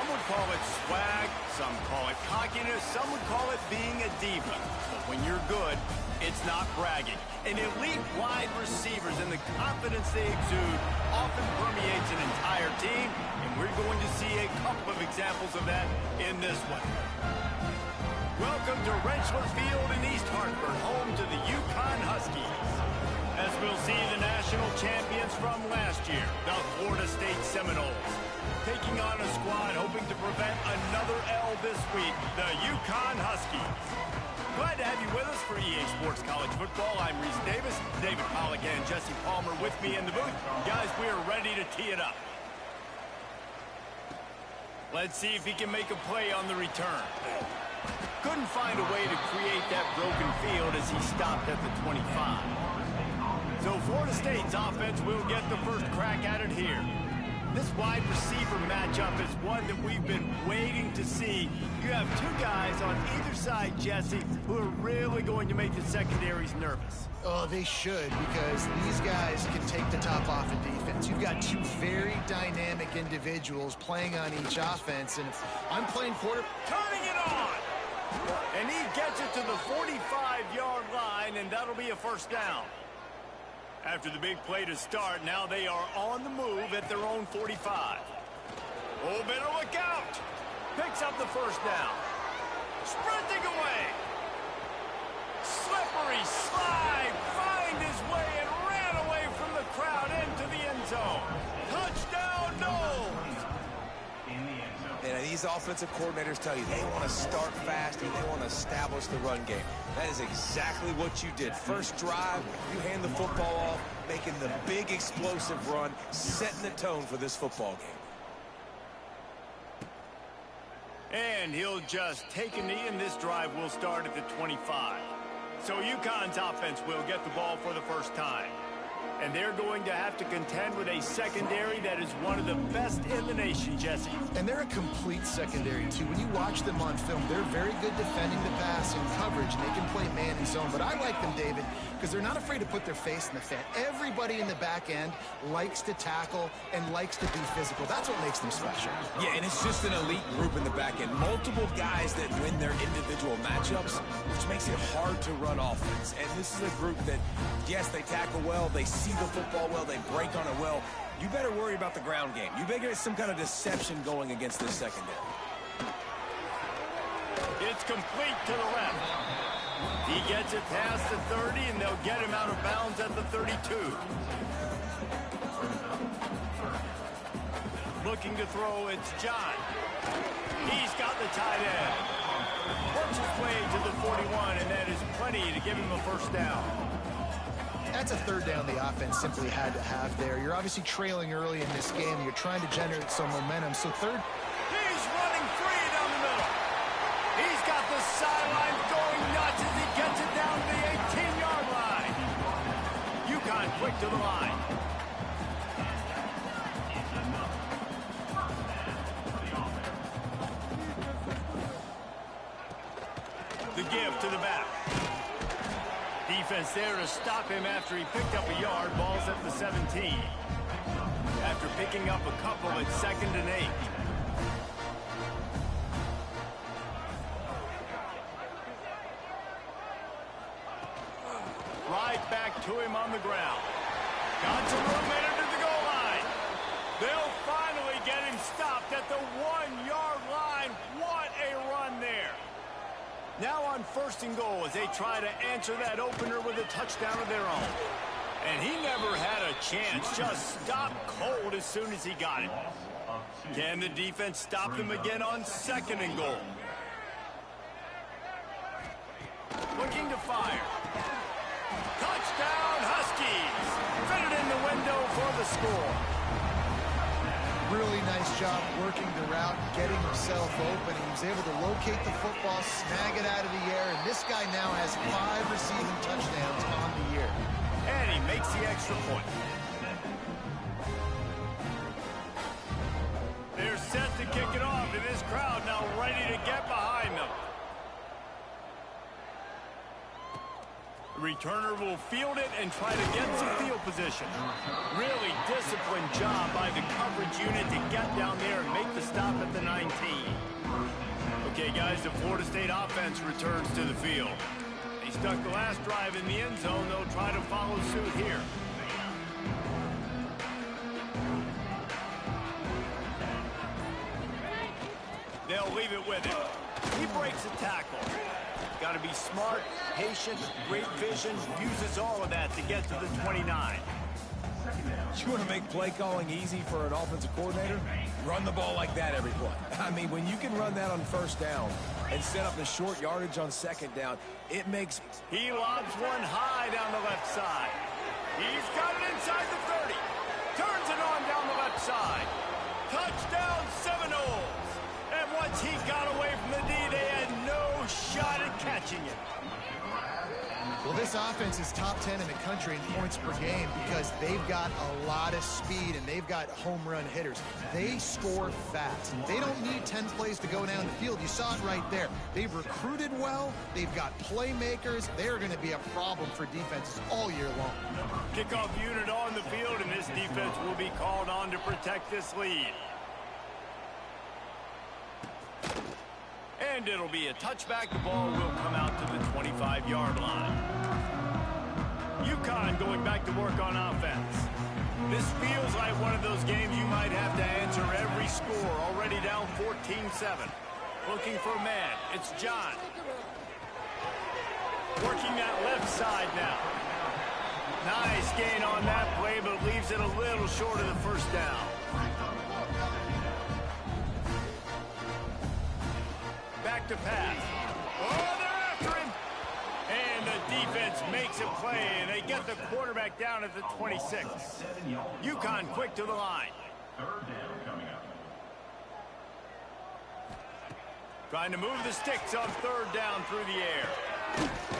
Some would call it swag, some call it cockiness, some would call it being a diva. But when you're good, it's not bragging. And elite wide receivers and the confidence they exude often permeates an entire team, and we're going to see a couple of examples of that in this one. Welcome to Wrenchler Field in East Hartford, home to the UConn Huskies. As we'll see the national champions from last year, the Florida State Seminoles, taking on a squad hoping to prevent another L this week, the UConn Huskies. Glad to have you with us for EA Sports College Football. I'm Reese Davis, David Pollack and Jesse Palmer with me in the booth. Guys, we are ready to tee it up. Let's see if he can make a play on the return. Couldn't find a way to create that broken field as he stopped at the 25. So Florida State's offense will get the first crack at it here. This wide receiver matchup is one that we've been waiting to see. You have two guys on either side, Jesse, who are really going to make the secondaries nervous. Oh, they should, because these guys can take the top off of defense. You've got two very dynamic individuals playing on each offense, and I'm playing quarter. Turning it on! And he gets it to the 45-yard line, and that'll be a first down. After the big play to start, now they are on the move at their own 45. Oh, better look out! Picks up the first down. Sprinting away! Slippery slide! Find his way and ran away from the crowd into the end zone. Touchdown, Noles! And these offensive coordinators tell you they want to start fast and they want to establish the run game. That is exactly what you did. First drive, you hand the football off, making the big explosive run, setting the tone for this football game. And he'll just take a knee, and this drive will start at the 25. So UConn's offense will get the ball for the first time. And they're going to have to contend with a secondary that is one of the best in the nation, Jesse. And they're a complete secondary, too. When you watch them on film, they're very good defending the pass and coverage, and they can play man and zone. But I like them, David, because they're not afraid to put their face in the fan. Everybody in the back end likes to tackle and likes to be physical. That's what makes them special. Yeah, and it's just an elite group in the back end. Multiple guys that win their individual matchups, which makes it hard to run offense. And this is a group that, yes, they tackle well, they see the football well, they break on it well. You better worry about the ground game. You better get some kind of deception going against this secondary. It's complete to the left. He gets it past the 30, and they'll get him out of bounds at the 32. Looking to throw, it's John. He's got the tight end. Works his way to the 41, and that is plenty to give him a first down. That's a third down the offense simply had to have there. You're obviously trailing early in this game. You're trying to generate some momentum. So third. He's running free down the middle. He's got the sideline going nuts as he gets it down to the 18-yard line. UConn quick to the line. The give to the back. Defense there to stop him after he picked up a yard. Ball's at the 17. After picking up a couple at 2nd and 8. Right back to him on the ground. Got some room made it to the goal line. They'll finally get him stopped at the 1-yard line. What a run there. Now on 1st and goal as they try to answer that opener with a touchdown of their own. And he never had a chance, just stopped cold as soon as he got it. Can the defense stop them again on 2nd and goal? Looking to fire. Touchdown Huskies! Fit it in the window for the score. Really nice job working the route, getting himself open. He was able to locate the football, snag it out of the air, and this guy now has 5 receiving touchdowns on the year. And he makes the extra point. They're set to kick it off, and this crowd now ready to get behind them. The returner will field it and try to get some field position. Really disciplined job by the coverage unit to get down there and make the stop at the 19. Okay, guys, the Florida State offense returns to the field. They stuck the last drive in the end zone. They'll try to follow suit here. They'll leave it with him. He breaks a tackle. Got to be smart, patient, great vision, uses all of that to get to the 29. You want to make play calling easy for an offensive coordinator? Run the ball like that every play. I mean, when you can run that on first down and set up the short yardage on second down, it makes... He lobs one high down the left side. He's got it inside the 30. Turns it on down the left side. Touchdown Seminoles. And once he got away from the D, they had no shot at catching it. Well, this offense is top 10 in the country in points per game because they've got a lot of speed and they've got home run hitters. They score fast. They don't need 10 plays to go down the field. You saw it right there. They've recruited well. They've got playmakers. They're going to be a problem for defenses all year long. Kickoff unit on the field, and this defense will be called on to protect this lead. And it'll be a touchback. The ball will come out to the 25-yard line. UConn going back to work on offense. This feels like one of those games you might have to answer every score. Already down 14-7. Looking for a man. It's John. Working that left side now. Nice gain on that play, but leaves it a little short of the first down. Back to pass. Oh, they're after him. And the defense makes a play, and they get the quarterback down at the 26. UConn quick to the line. Trying to move the sticks on third down through the air.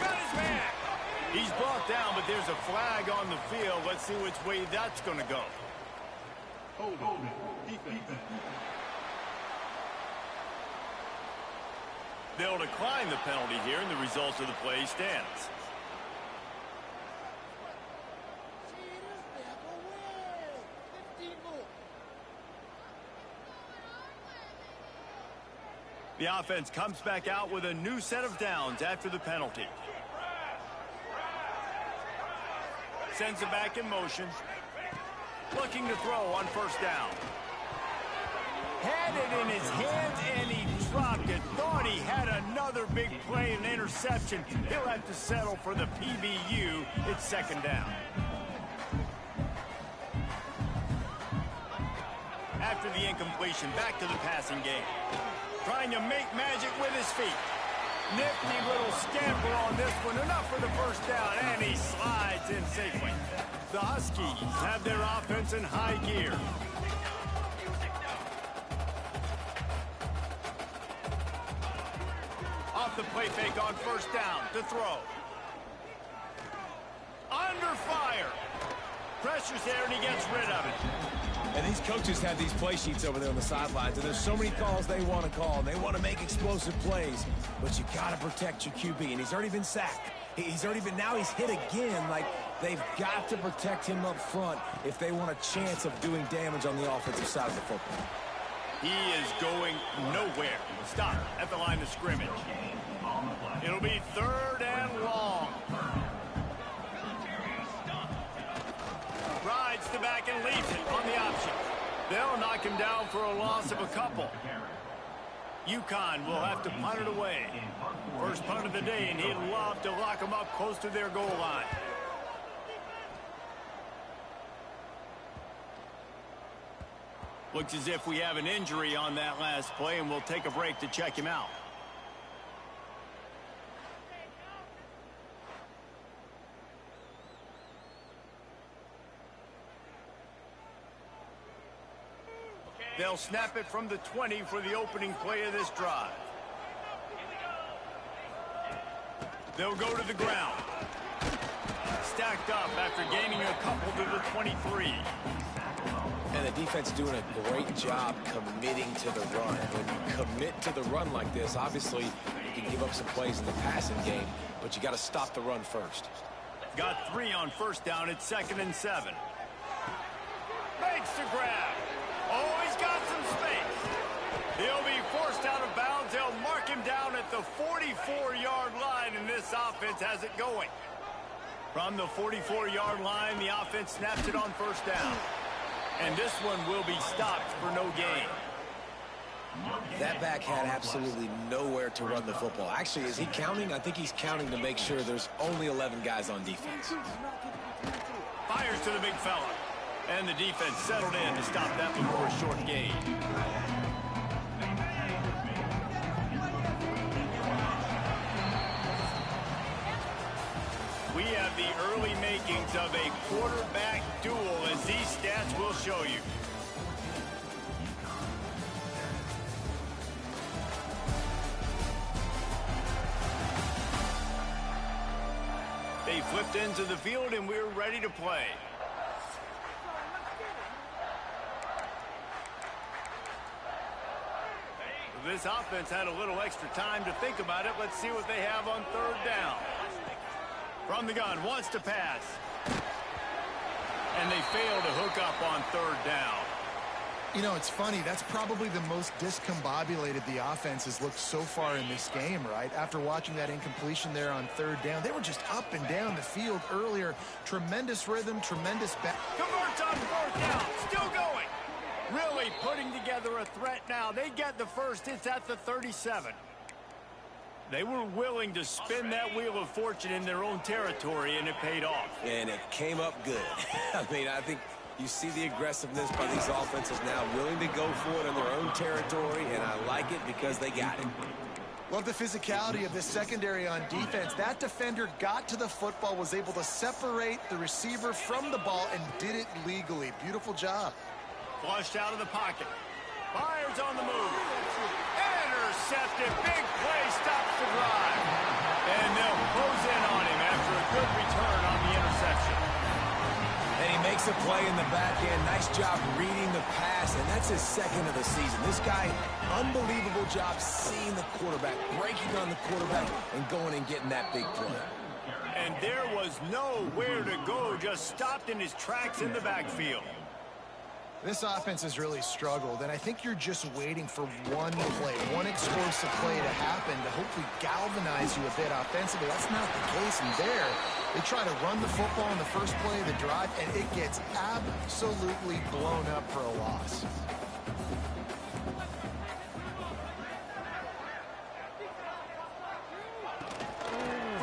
Got his man. He's brought down, but there's a flag on the field. Let's see which way that's going to go. They'll decline the penalty here, and the result of the play stands. The offense comes back out with a new set of downs after the penalty. Sends it back in motion. Looking to throw on first down. Had it in his hands and he dropped it. Thought he had another big play and interception. He'll have to settle for the PBU. It's second down. After the incompletion, back to the passing game. Trying to make magic with his feet. Nifty little scamper on this one. Enough for the first down, and he slides in safely. The Huskies have their offense in high gear. Off the play fake on first down to throw. Under fire. Pressure's there, and he gets rid of it. And these coaches have these play sheets over there on the sidelines, and there's so many calls they want to call, and they want to make explosive plays. But you got to protect your QB, and he's already been sacked. Now he's hit again. Like, they've got to protect him up front if they want a chance of doing damage on the offensive side of the football. He is going nowhere. Stop at the line of scrimmage. It'll be third and long. Rides the back and leaves it on the option. They'll knock him down for a loss of a couple. UConn will have to punt it away. First punt of the day, and he'd love to lock them up close to their goal line. Looks as if we have an injury on that last play, and we'll take a break to check him out. They'll snap it from the 20 for the opening play of this drive. They'll go to the ground. Stacked up after gaining a couple to the 23. And the defense doing a great job committing to the run. When you commit to the run like this, obviously can give up some plays in the passing game, but you got to stop the run first. Got 3 on first down. It's 2nd and 7. Makes the grab. Oh, he's got some space. He'll be forced out of bounds. They'll mark him down at the 44-yard line, and this offense has it going. From the 44-yard line, the offense snaps it on first down. And this one will be stopped for no gain. That back had absolutely nowhere to run the football. Actually, is he counting? I think he's counting to make sure there's only 11 guys on defense. Fires to the big fella. And the defense settled in to stop that before a short gain. We have the early makings of a quarterback duel, as these stats will show you. They flipped into the field, and we're ready to play. This offense had a little extra time to think about it. Let's see what they have on third down. From the gun, wants to pass. And they fail to hook up on third down. You know, it's funny. That's probably the most discombobulated the offense has looked so far in this game, right? After watching that incompletion there on third down, they were just up and down the field earlier. Tremendous rhythm, tremendous back. Converts on fourth down, still going. Really putting together a threat now. They get the first. It's at the 37. They were willing to spin that wheel of fortune in their own territory, and it paid off. And it came up good. I mean, I think you see the aggressiveness by these offenses now, willing to go for it in their own territory, and I like it because they got it. Love the physicality of this secondary on defense. That defender got to the football, was able to separate the receiver from the ball, and did it legally. Beautiful job. Flushed out of the pocket. Fires on the move. Intercepted. Big play stops the drive. And they'll close in on him after a good return on the interception. And he makes a play in the back end. Nice job reading the pass, and that's his 2nd of the season. This guy, unbelievable job seeing the quarterback, breaking on the quarterback, and going and getting that big play. And there was nowhere to go, just stopped in his tracks in the backfield. This offense has really struggled, and I think you're just waiting for one play, one explosive play to happen to hopefully galvanize you a bit offensively. That's not the case in there. They try to run the football in the first play of the drive, and it gets absolutely blown up for a loss.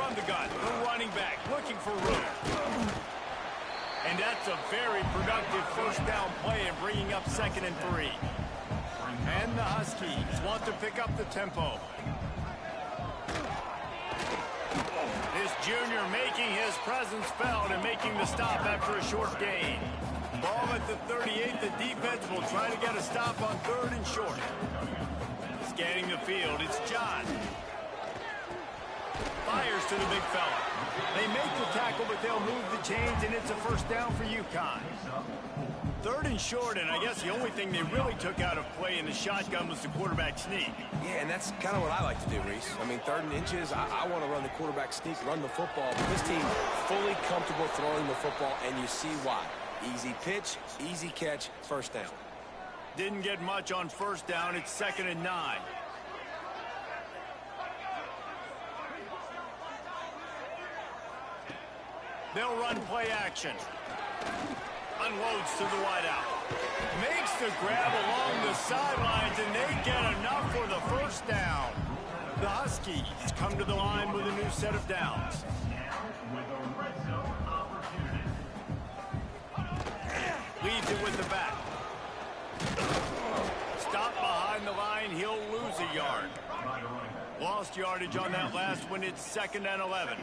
From the gun, the running back looking for room. And that's a very productive first down play and bringing up 2nd and 3. And the Huskies want to pick up the tempo. This junior making his presence felt and making the stop after a short gain. Ball at the 38. The defense will try to get a stop on 3rd and short. Scanning the field, it's John. Fires to the big fella. They make the tackle, but they'll move the chains, and it's a first down for UConn. 3rd and short, and I guess the only thing they really took out of play in the shotgun was the quarterback sneak. Yeah, and that's kind of what I like to do, Reese. I mean, 3rd and inches, I want to run the quarterback sneak, run the football. But this team fully comfortable throwing the football, and you see why. Easy pitch, easy catch, first down. Didn't get much on first down. It's 2nd and 9. They'll run play action. Unloads to the wideout. Makes the grab along the sidelines, and they get enough for the first down. The Huskies come to the line with a new set of downs. Leads it with the back. Stop behind the line. He'll lose a yard. Lost yardage on that last one. It's 2nd and 11.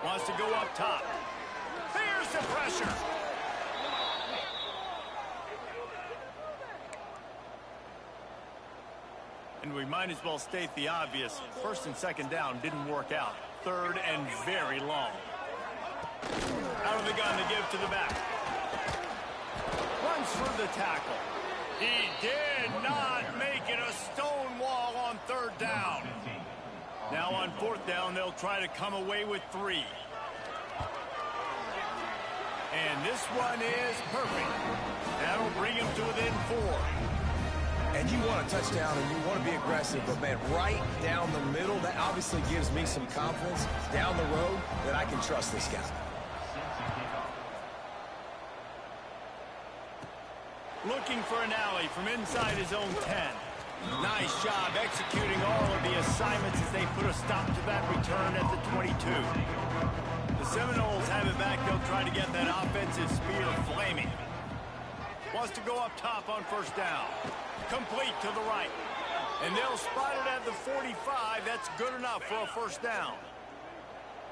Wants to go up top. Here's the pressure. And we might as well state the obvious. 1st and 2nd down didn't work out. 3rd and very long. Out of the gun to give to the back. Runs for the tackle. He did not make it. A Now on 4th down, they'll try to come away with 3. And this one is perfect. That'll bring him to within 4. And you want a touchdown and you want to be aggressive, but, man, right down the middle, that obviously gives me some confidence down the road that I can trust this guy. Looking for an alley from inside his own 10. Nice job executing all of the assignments as they put a stop to that return at the 22. The Seminoles have it back. They'll try to get that offensive spear flaming. Wants to go up top on 1st down. Complete to the right. And they'll spot it at the 45. That's good enough for a 1st down.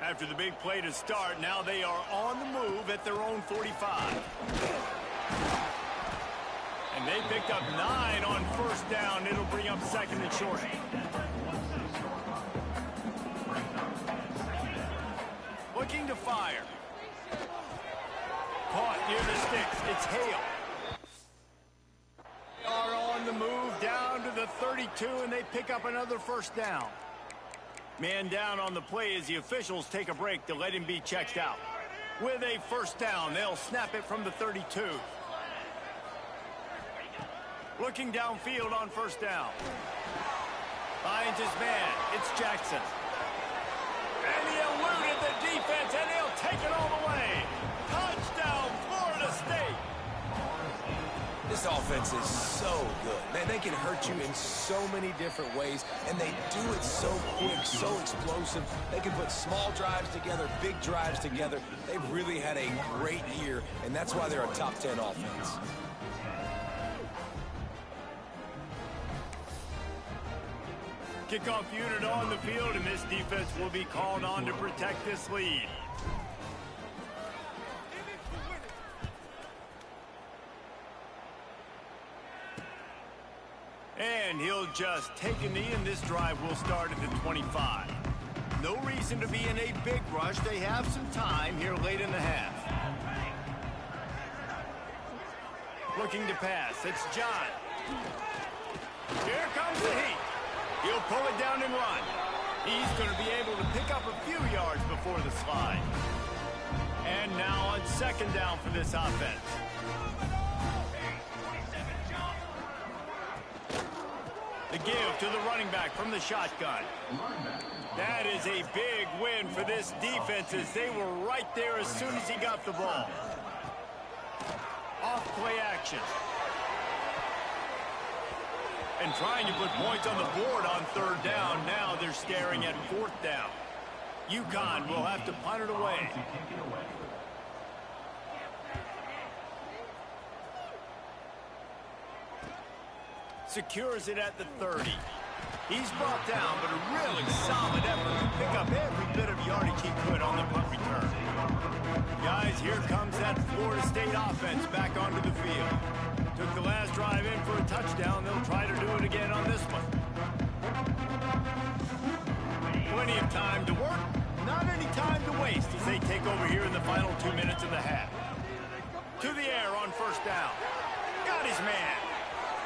After the big play to start, now they are on the move at their own 45. And they picked up 9 on 1st down. It'll bring up 2nd and short. Looking to fire. Caught near the sticks. It's Hale. Are on the move down to the 32, and they pick up another 1st down. Man down on the play as the officials take a break to let him be checked out. With a 1st down, they'll snap it from the 32. Looking downfield on 1st down. Finds his man. It's Jackson. And he eluded the defense, and he'll take it all the way. Touchdown, Florida State. This offense is so good. Man, they can hurt you in so many different ways, and they do it so quick, so explosive. They can put small drives together, big drives together. They've really had a great year, and that's why they're a top 10 offense. Kickoff unit on the field, and this defense will be called on to protect this lead. And he'll just take a knee, and this drive will start at the 25. No reason to be in a big rush. They have some time here late in the half. Looking to pass. It's John. Here comes the heat. He'll pull it down and run. He's going to be able to pick up a few yards before the slide. And now on 2nd down for this offense. The give to the running back from the shotgun. That is a big win for this defense as they were right there as soon as he got the ball. Off play action. And trying to put points on the board on 3rd down. Now they're staring at 4th down. UConn will have to punt it away. Secures it at the 30. He's brought down, but a really solid effort to pick up every bit of yardage he could on the punt return. Guys, here comes that Florida State offense back onto the field. Took the last drive in for a touchdown. They'll try to do it again on this one. Plenty of time to work, not any time to waste as they take over here in the final 2 minutes of the half. To the air on 1st down. Got his man.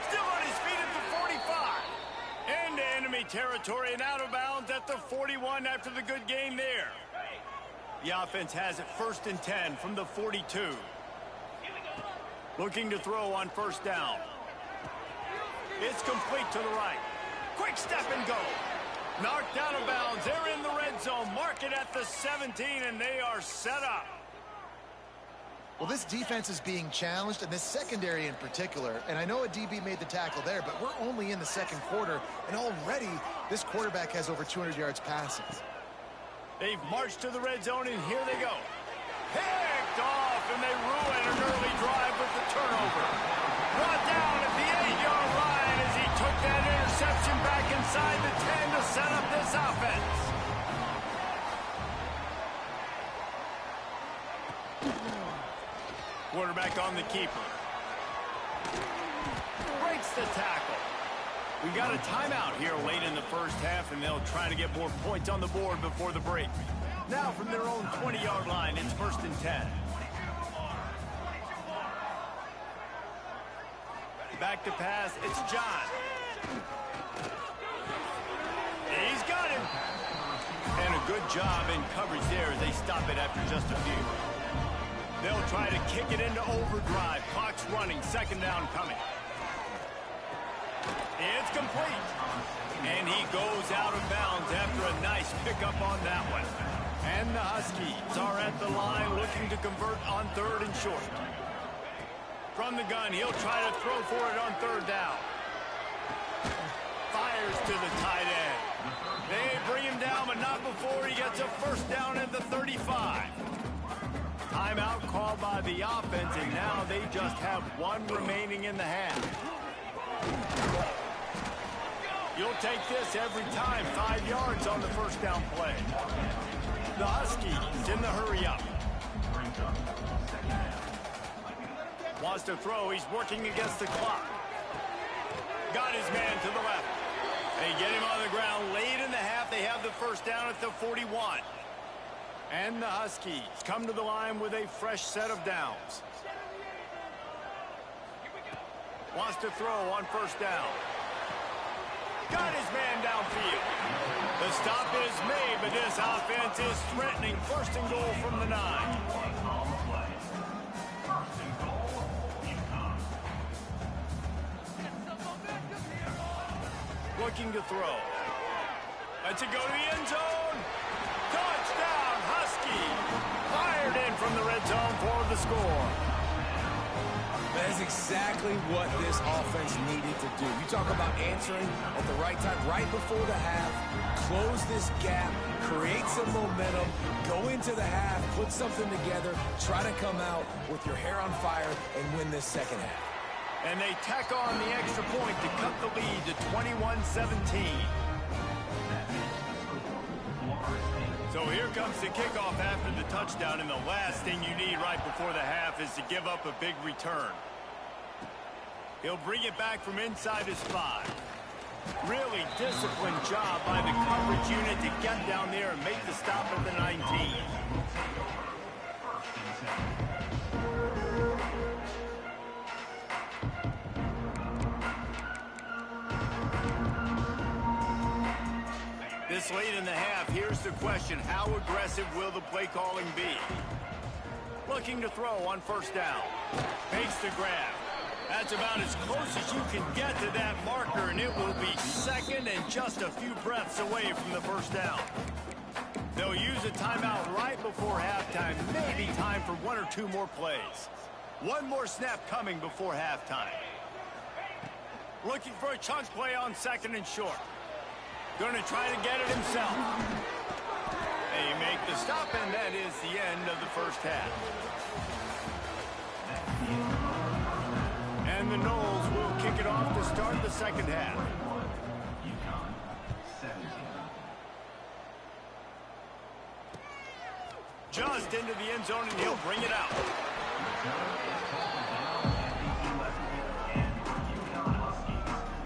Still on his feet at the 45. Into enemy territory and out of bounds at the 41 after the good gain there. The offense has it 1st and 10 from the 42. Looking to throw on 1st down. It's complete to the right. Quick step and go. Knocked out of bounds. They're in the red zone. Mark it at the 17, and they are set up. Well, this defense is being challenged, and this secondary in particular. And I know a DB made the tackle there, but we're only in the 2nd quarter, and already this quarterback has over 200 yards passing. They've marched to the red zone, and here they go. Picked off, and they ruin an early drive with the turnover. Brought down at the 8-yard line as he took that interception back inside the 10 to set up this offense. Quarterback on the keeper. Breaks the tackle. We got a timeout here late in the 1st half, and they'll try to get more points on the board before the break. Now from their own 20-yard line, it's 1st and 10. Back to pass, it's John. He's got him. good job in coverage there as they stop it after just a few. They'll try to kick it into overdrive. Clock's running. Second down coming. It's complete. And he goes out of bounds after a nice pickup on that one. And the Huskies are at the line looking to convert on third and short. From the gun, he'll try to throw for it on third down. Fires to the tight end. They bring him down, but not before he gets a first down at the 35. Timeout called by the offense, and now they just have one remaining in the half. You'll take this every time. 5 yards on the first down play. The Huskies in the hurry up. Wants to throw. He's working against the clock. Got his man to the left. They get him on the ground late in the half. They have the first down at the 41. And the Huskies come to the line with a fresh set of downs. Wants to throw on first down. Got his man downfield. The stop is made, but this offense is threatening. First and goal from the 9. Looking to throw. Lets it go to the end zone. Touchdown, Husky. Fired in from the red zone for the score. That is exactly what this offense needed to do. You talk about answering at the right time, right before the half, close this gap, create some momentum, go into the half, put something together, try to come out with your hair on fire and win this second half. And they tack on the extra point to cut the lead to 21-17. So here comes the kickoff after the touchdown, and the last thing you need right before the half is to give up a big return. He'll bring it back from inside his 5. Really disciplined job by the coverage unit to get down there and make the stop at the 19. This late in the half, here's the question. How aggressive will the play calling be? Looking to throw on first down. Makes the grab. That's about as close as you can get to that marker, and it will be second and just a few breaths away from the first down. They'll use a timeout right before halftime. Maybe time for 1 or 2 more plays. One more snap coming before halftime. Looking for a chunk play on second and short. Going to try to get it himself. They make the stop, and that is the end of the first half. And the Noles will kick it off to start the second half. Just into the end zone, and he'll bring it out.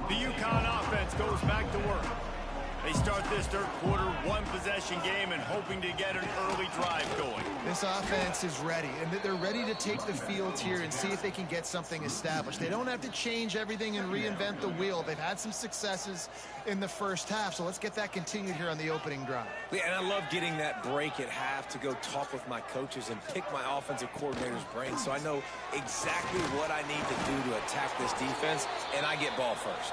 The UConn offense goes back to work. They start this third quarter, 1-possession game, and hoping to get an early drive going. This offense is ready, and they're ready to take the field here and see if they can get something established. They don't have to change everything and reinvent the wheel. They've had some successes in the first half, so let's get that continued here on the opening drive. Yeah, and I love getting that break at half to go talk with my coaches and pick my offensive coordinator's brain so I know exactly what I need to do to attack this defense, and I get ball first.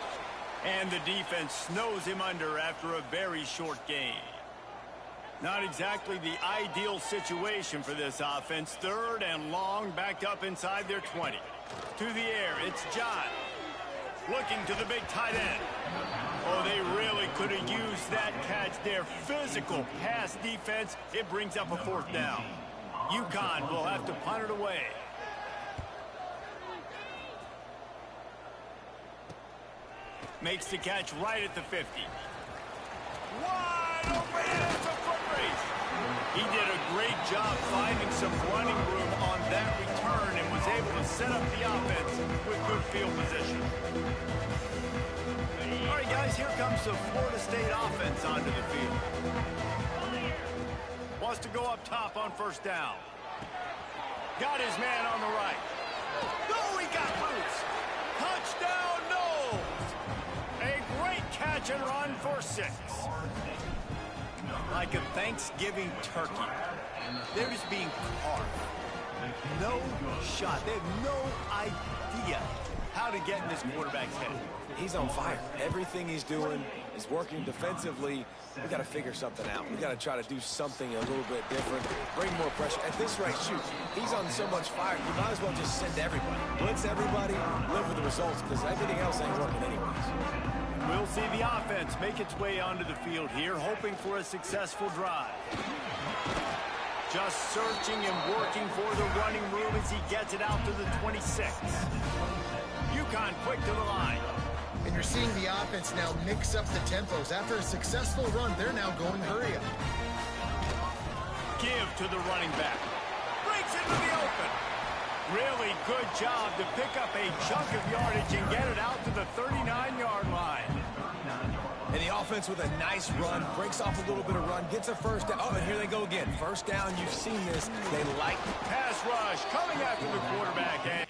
And the defense snows him under after a very short game. Not exactly the ideal situation for this offense. Third and long, backed up inside their 20. To the air, it's John. Looking to the big tight end. Oh, they really could have used that catch there. Physical pass defense. It brings up a fourth down. UConn will have to punt it away. Makes the catch right at the 50. Wide open, it's a foot race. He did a great job finding some running room on that return and was able to set up the offense with good field position. All right, guys, here comes the Florida State offense onto the field. Wants to go up top on first down. Got his man on the right. Oh, he got loose. Touchdown, Noles. A great catch and run for 6. Like a Thanksgiving turkey. They're just being carved. No shot. They have no idea how to get in this quarterback's head. He's on fire. Everything he's doing is working defensively. We got to figure something out. We got to try to do something a little bit different, bring more pressure. At this rate, shoot, he's on so much fire, you might as well just send everybody. Blitz everybody, live with the results, because everything else ain't working anyways. We'll see the offense make its way onto the field here, hoping for a successful drive. Just searching and working for the running room as he gets it out to the 26. UConn quick to the line. And you're seeing the offense now mix up the tempos. After a successful run, they're now going hurry up. Give to the running back. Breaks into the open. Really good job to pick up a chunk of yardage and get it out to the 39-yard line. And the offense with a nice run, breaks off a little bit of run, gets a first down. Oh, and here they go again. First down, you've seen this. They like pass rush coming after the quarterback.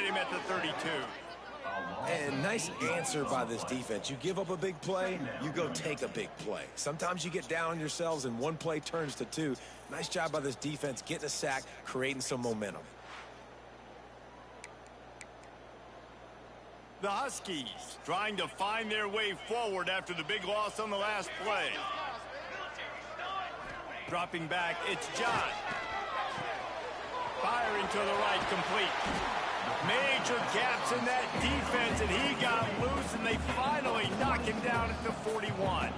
Get him at the 32. And nice answer by this defense. You give up a big play, you go take a big play. Sometimes you get down on yourselves and one play turns to two. Nice job by this defense, getting a sack, creating some momentum. The Huskies trying to find their way forward after the big loss on the last play. Dropping back, it's John. Firing to the right, complete. Major gaps in that defense, and he got loose, and they finally knock him down at the 41.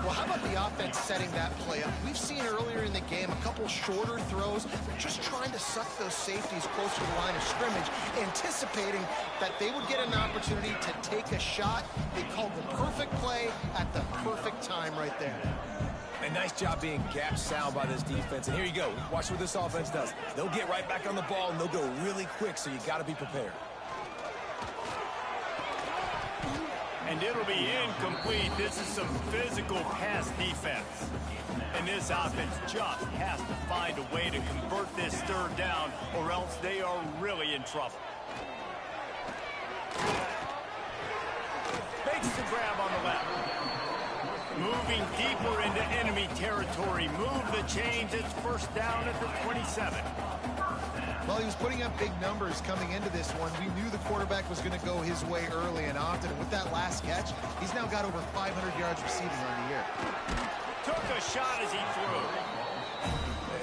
Well, how about the offense setting that play up? We've seen earlier in the game a couple shorter throws. They're just trying to suck those safeties closer to the line of scrimmage, anticipating that they would get an opportunity to take a shot. They called the perfect play at the perfect time right there. A nice job being gap sound by this defense. And here you go. Watch what this offense does. They'll get right back on the ball, and they'll go really quick, so you got to be prepared. And it'll be incomplete. This is some physical pass defense. And this offense just has to find a way to convert this third down, or else they are really in trouble. Makes the grab on the left. Moving deeper into enemy territory. Move the chains. It's first down at the 27. Well, he was putting up big numbers coming into this one. We knew the quarterback was going to go his way early and often. And with that last catch, he's now got over 500 yards receiving on the year. Took a shot as he threw.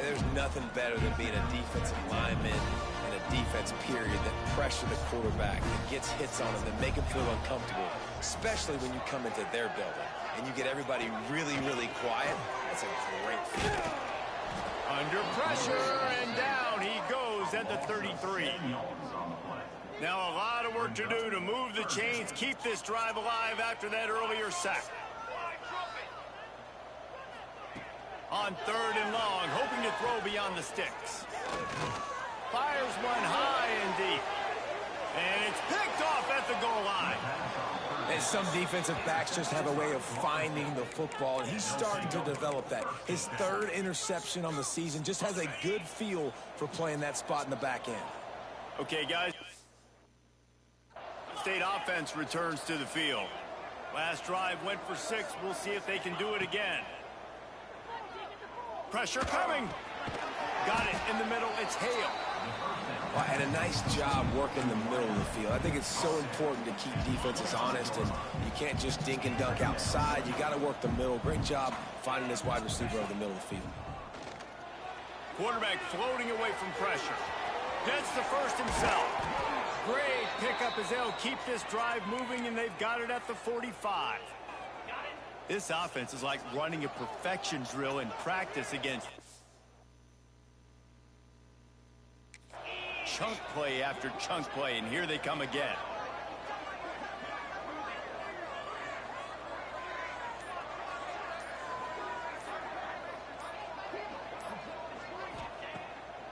There's nothing better than being a defensive lineman and a defense period that pressure the quarterback, that gets hits on him, that make him feel uncomfortable, especially when you come into their building and you get everybody really, really quiet. That's a great feeling. Under pressure, and down he goes at the 33. Now a lot of work to do to move the chains, keep this drive alive after that earlier sack. On third and long, hoping to throw beyond the sticks. Fires one high and deep. And it's picked off at the goal line. And some defensive backs just have a way of finding the football, and he's starting to develop that. His third interception on the season, just has a good feel for playing that spot in the back end. Okay, guys. State offense returns to the field. Last drive went for 6. We'll see if they can do it again. Pressure coming. Got it in the middle. It's Hale. Well, and a nice job working the middle of the field. I think it's so important to keep defenses honest, and you can't just dink and dunk outside. You got to work the middle. Great job finding this wide receiver over the middle of the field. Quarterback floating away from pressure. Gets the first himself. Great pickup as they'll keep this drive moving, and they've got it at the 45. This offense is like running a perfection drill in practice against chunk play after chunk play, and here they come again.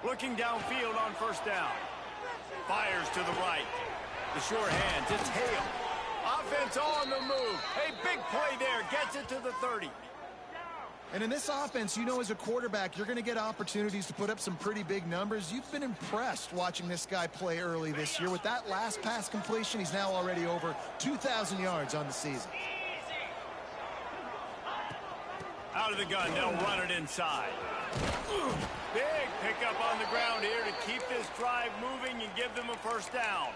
Looking downfield on first down. Fires to the right. The short hand to tail. Offense on the move. A big play there. Gets it to the 30. And in this offense, you know, as a quarterback, you're going to get opportunities to put up some pretty big numbers. You've been impressed watching this guy play early this year. With that last pass completion, he's now already over 2,000 yards on the season. Out of the gun, they'll run it inside. Big pickup on the ground here to keep this drive moving and give them a first down.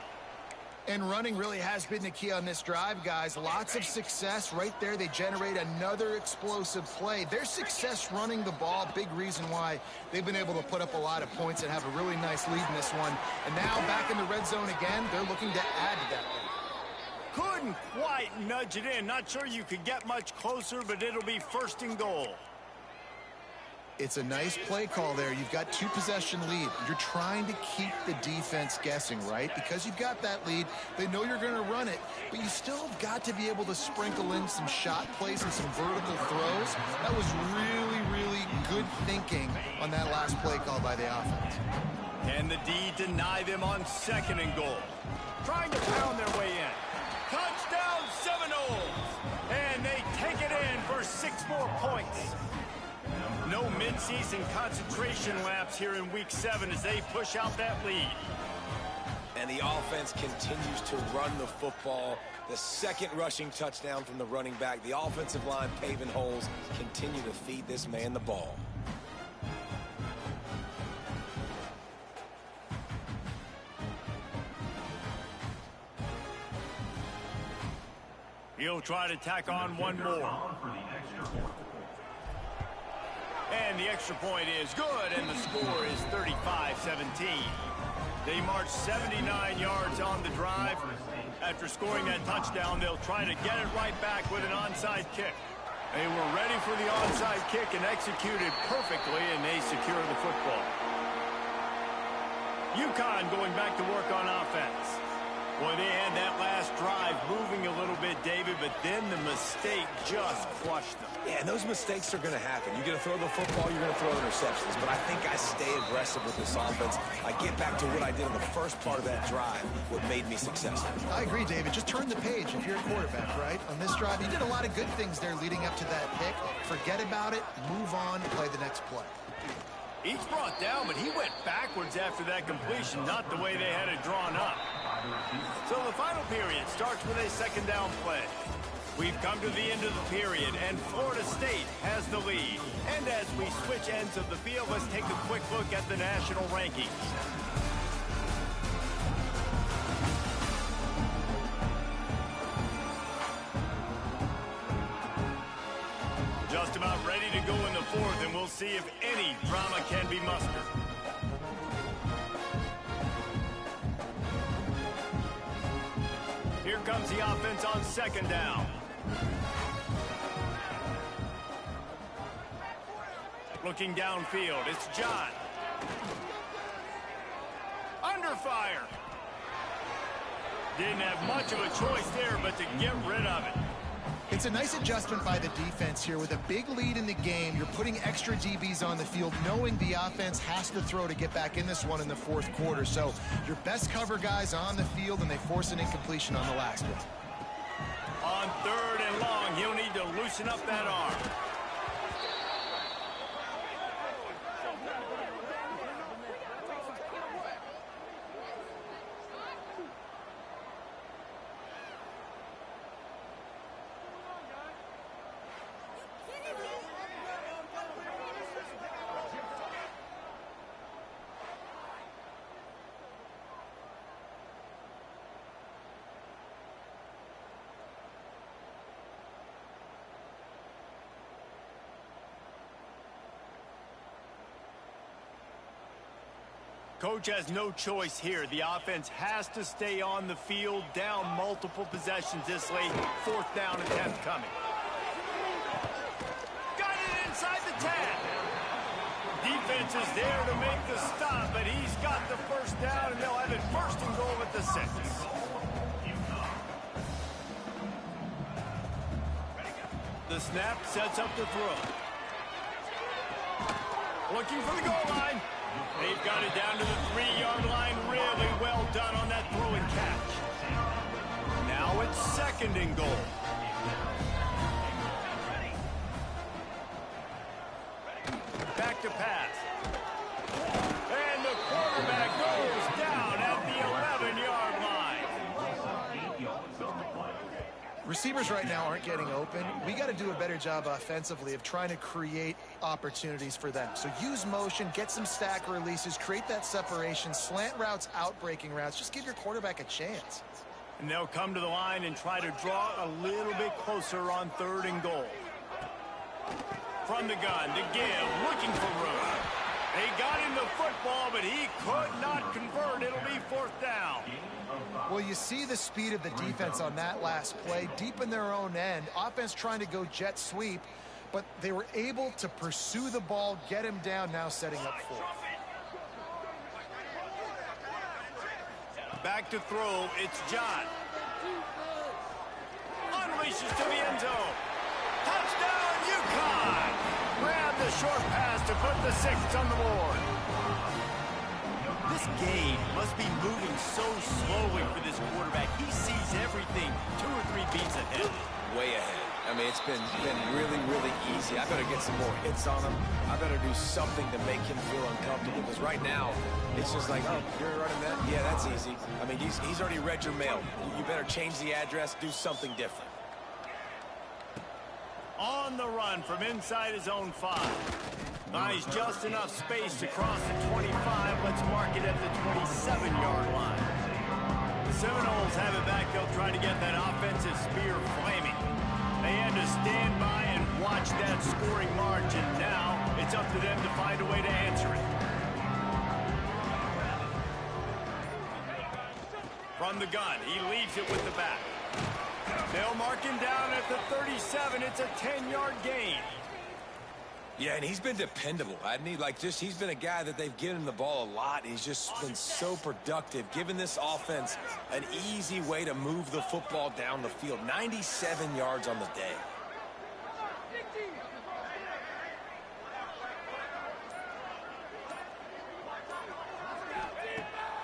And running really has been the key on this drive, guys. Lots of success right there. They generate another explosive play. Their success running the ball, big reason why they've been able to put up a lot of points and have a really nice lead in this one. And now back in the red zone again, they're looking to add to that lead. Couldn't quite nudge it in. Not sure you could get much closer, but it'll be first and goal. It's a nice play call there. You've got 2-possession lead. You're trying to keep the defense guessing, right? Because you've got that lead, they know you're going to run it, but you still have got to be able to sprinkle in some shot plays and some vertical throws. That was really, really good thinking on that last play call by the offense. And the D deny them on second and goal. Trying to pound their way in. Touchdown Seminoles! And they take it in for 6 more points. No mid-season concentration laps here in Week 7 as they push out that lead. And the offense continues to run the football. The second rushing touchdown from the running back. The offensive line paving holes. Continue to feed this man the ball. He'll try to tack on one more. And the extra point is good, and the score is 35-17. They march 79 yards on the drive. After scoring that touchdown, they'll try to get it right back with an onside kick. They were ready for the onside kick and executed perfectly, and they secure the football. UConn going back to work on offense. Boy, they had that last drive moving a little bit, David, but then the mistake just crushed them. Yeah, and those mistakes are going to happen. You're going to throw the football, you're going to throw interceptions. But I think I stay aggressive with this offense. I get back to what I did in the first part of that drive, what made me successful. I agree, David. Just turn the page if you're a quarterback, right? On this drive, you did a lot of good things there leading up to that pick. Forget about it, move on, play the next play. Each brought down, but he went backwards after that completion, not the way they had it drawn up. So the final period starts with a second down play. We've come to the end of the period, and Florida State has the lead. And as we switch ends of the field, let's take a quick look at the national rankings. Just about ready to go in the fourth, and we'll see if any drama can be mustered. Here comes the offense on second down. Looking downfield, it's John. Under fire. Didn't have much of a choice there, but to get rid of it. It's a nice adjustment by the defense here. With a big lead in the game, you're putting extra DBs on the field, knowing the offense has to throw to get back in this one in the fourth quarter. So your best cover guys on the field, and they force an incompletion on the last one. On third and long, he'll need to loosen up that arm. Coach has no choice here. The offense has to stay on the field, down multiple possessions this late. Fourth down attempt coming. Got it inside the 10. Defense is there to make the stop, but he's got the first down, and they'll have it first and goal at the 6. The snap sets up the throw. Looking for the goal line. They've got it down to the 3-yard line. Really well done second and goal. Back to pass. And the quarterback goes down at the 11-yard line. Receivers right now aren't getting open. We got to do a better job offensively of trying to create opportunities for them. So use motion, get some stack releases, create that separation, slant routes, out-breaking routes. Just give your quarterback a chance. And they'll come to the line and try to draw a little bit closer on third and goal. From the gun to give, looking for room. They got him the football, but he could not convert. It'll be fourth down. Well, you see the speed of the defense on that last play, deep in their own end. Offense trying to go jet sweep, but they were able to pursue the ball, get him down, now setting up fourth. Back to throw, it's John. Unleashes to the end zone. Touchdown, UConn! Grab the short pass to put the 6 on the board. This game must be moving so slowly for this quarterback. He sees everything 2 or 3 beats ahead. Way ahead. I mean, it's been really, really easy. I better get some more hits on him. I better do something to make him feel uncomfortable, because right now, it's just like, oh, you're running that? Yeah, that's easy. I mean, he's already read your mail. You better change the address, do something different. On the run from inside his own 5. Nice, just enough space to cross the 25. Let's mark it at the 27-yard line. The Seminoles have it back. They'll try to get that offensive spear flaming. They had to stand by and watch that scoring margin. Now it's up to them to find a way to answer it. From the gun, he leaves it with the back. They'll mark him down at the 37. It's a 10-yard gain. Yeah, and he's been dependable, hasn't he? He's been a guy that they've given the ball a lot. He's just been so productive, giving this offense an easy way to move the football down the field. 97 yards on the day.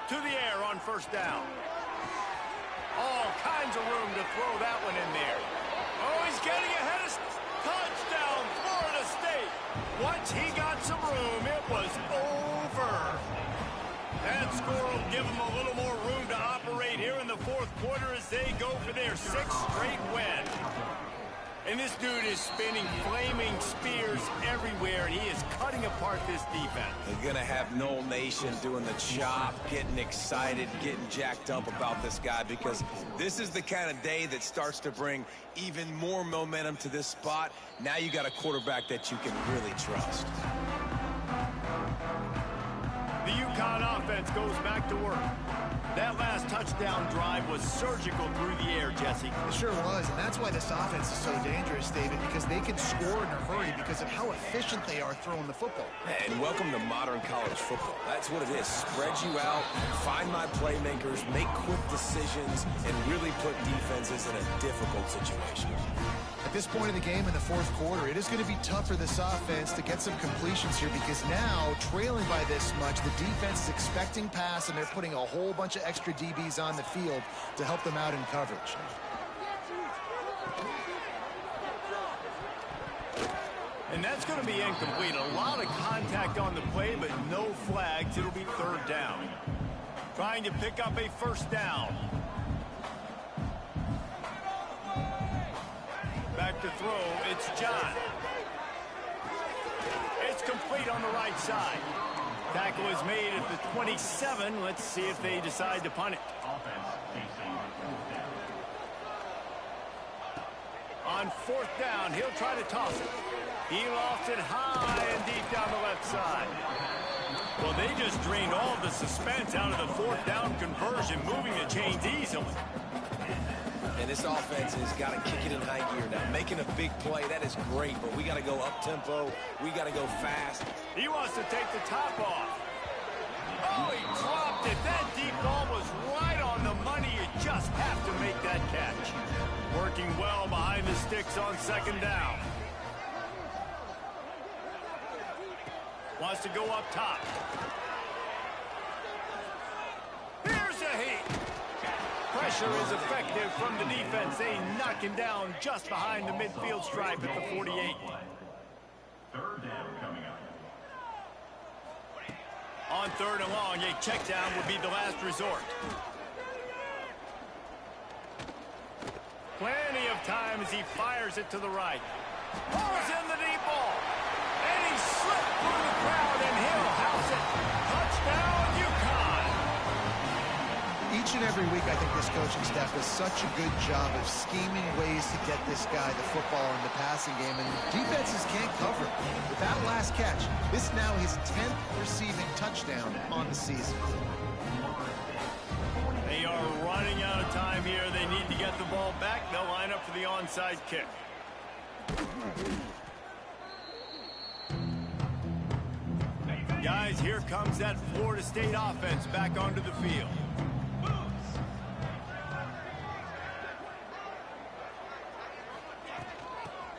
To the air on first down. All kinds of room to throw that one in there. Oh, he's getting ahead of... Touchdown, Florida State. Once he got some room, it was over. That score will give them a little more room to operate here in the fourth quarter as they go for their 6th straight win. And this dude is spinning flaming spears everywhere, and he is cutting apart this defense. They're going to have Noel Nation doing the chop, getting excited, getting jacked up about this guy, because this is the kind of day that starts to bring even more momentum to this spot. Now you got a quarterback that you can really trust. The UConn offense goes back to work. That last touchdown drive was surgical through the air, Jesse. It sure was, and that's why this offense is so dangerous, David, because they can score in a hurry because of how efficient they are throwing the football. And welcome to modern college football. That's what it is. Spread you out, find my playmakers, make quick decisions, and really put defenses in a difficult situation. At this point in the game in the fourth quarter, it is going to be tough for this offense to get some completions here, because now, trailing by this much, the defense is expecting pass, and they're putting a whole bunch of extra DBs on the field to help them out in coverage. And that's going to be incomplete. A lot of contact on the play, but no flags. It'll be third down. Trying to pick up a first down. Back to throw, it's John. It's complete on the right side. Tackle is made at the 27. Let's see if they decide to punt it. On fourth down, he'll try to toss it. He lofts it high and deep down the left side. Well, they just drained all the suspense out of the fourth down conversion, moving the chains easily. And this offense has got to kick it in high gear now. Making a big play, that is great, but we got to go up-tempo. We got to go fast. He wants to take the top off. Oh, he dropped it. That deep ball was right on the money. You just have to make that catch. Working well behind the sticks on second down. Wants to go up top. Here's a heat. Pressure pressure is effective from the defense. They knock him down just behind the midfield stripe at the 48. Third down coming up. On third and long, a check down would be the last resort. Plenty of time as he fires it to the right. Pulls in the deep ball. And he slipped through the crowd, and he'll house it. Touchdown, UConn. Each and every week, I think this coaching staff does such a good job of scheming ways to get this guy the football in the passing game, and defenses can't cover it. With that last catch, this is now his 10th receiving touchdown on the season. They are running out of time here. They need to get the ball back. They'll line up for the onside kick. Guys, here comes that Florida State offense back onto the field.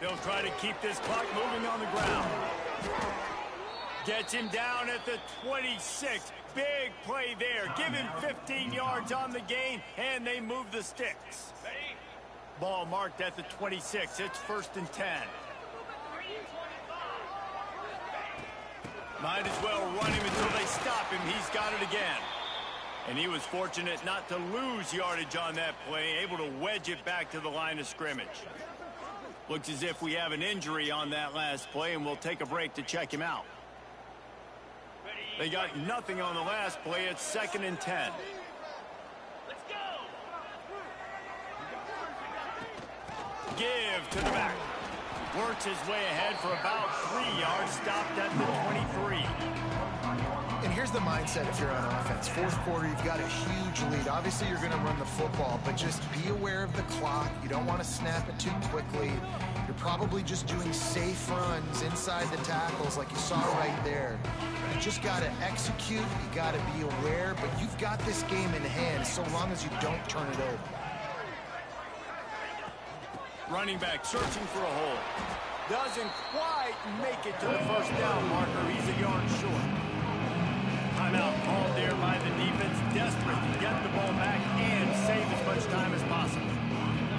They'll try to keep this clock moving on the ground. Gets him down at the 26. Big play there. Give him 15 yards on the gain, and they move the sticks. Ball marked at the 26. It's 1st and 10. Might as well run him until they stop him. He's got it again. And he was fortunate not to lose yardage on that play, able to wedge it back to the line of scrimmage. Looks as if we have an injury on that last play, and we'll take a break to check him out. They got nothing on the last play. It's 2nd and 10. Let's go. Give to the back. Works his way ahead for about 3 yards. Stopped at the 23. And here's the mindset if you're on offense. Fourth quarter, you've got a huge lead. Obviously, you're going to run the football, but just be aware of the clock. You don't want to snap it too quickly. You're probably just doing safe runs inside the tackles like you saw right there. You just got to execute. You got to be aware, but you've got this game in hand so long as you don't turn it over. Running back searching for a hole. Doesn't quite make it to the first down marker. He's a yard short. Timeout called there by the defense, desperate to get the ball back and save as much time as possible.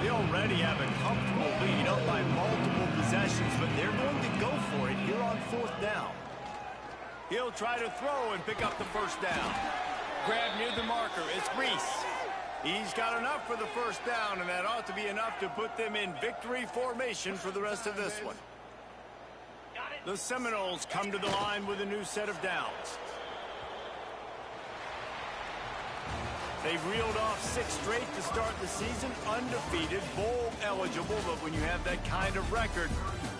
They already have a comfortable lead up by multiple possessions, but they're going to go for it here on 4th down. He'll try to throw and pick up the first down. Grab near the marker. It's Reese. He's got enough for the first down, and that ought to be enough to put them in victory formation for the rest of this one. The Seminoles come to the line with a new set of downs. They've reeled off 6 straight to start the season, undefeated, bowl eligible, but when you have that kind of record,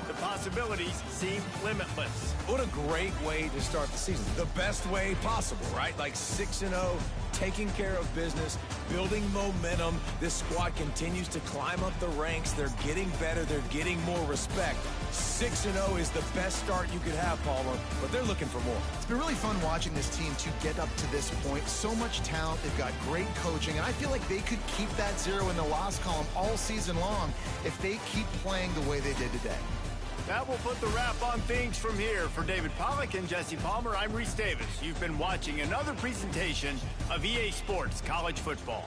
the possibilities seem limitless. What a great way to start the season. The best way possible, right? Like 6-0, taking care of business, building momentum. This squad continues to climb up the ranks. They're getting better. They're getting more respect. 6-0 is the best start you could have, Palmer, but they're looking for more. It's been really fun watching this team to get up to this point. So much talent. They've got great coaching, and I feel like they could keep that 0 in the loss column all season long if they keep playing the way they did today. That will put the wrap on things from here. For David Pollack and Jesse Palmer, I'm Reese Davis. You've been watching another presentation of EA Sports College Football.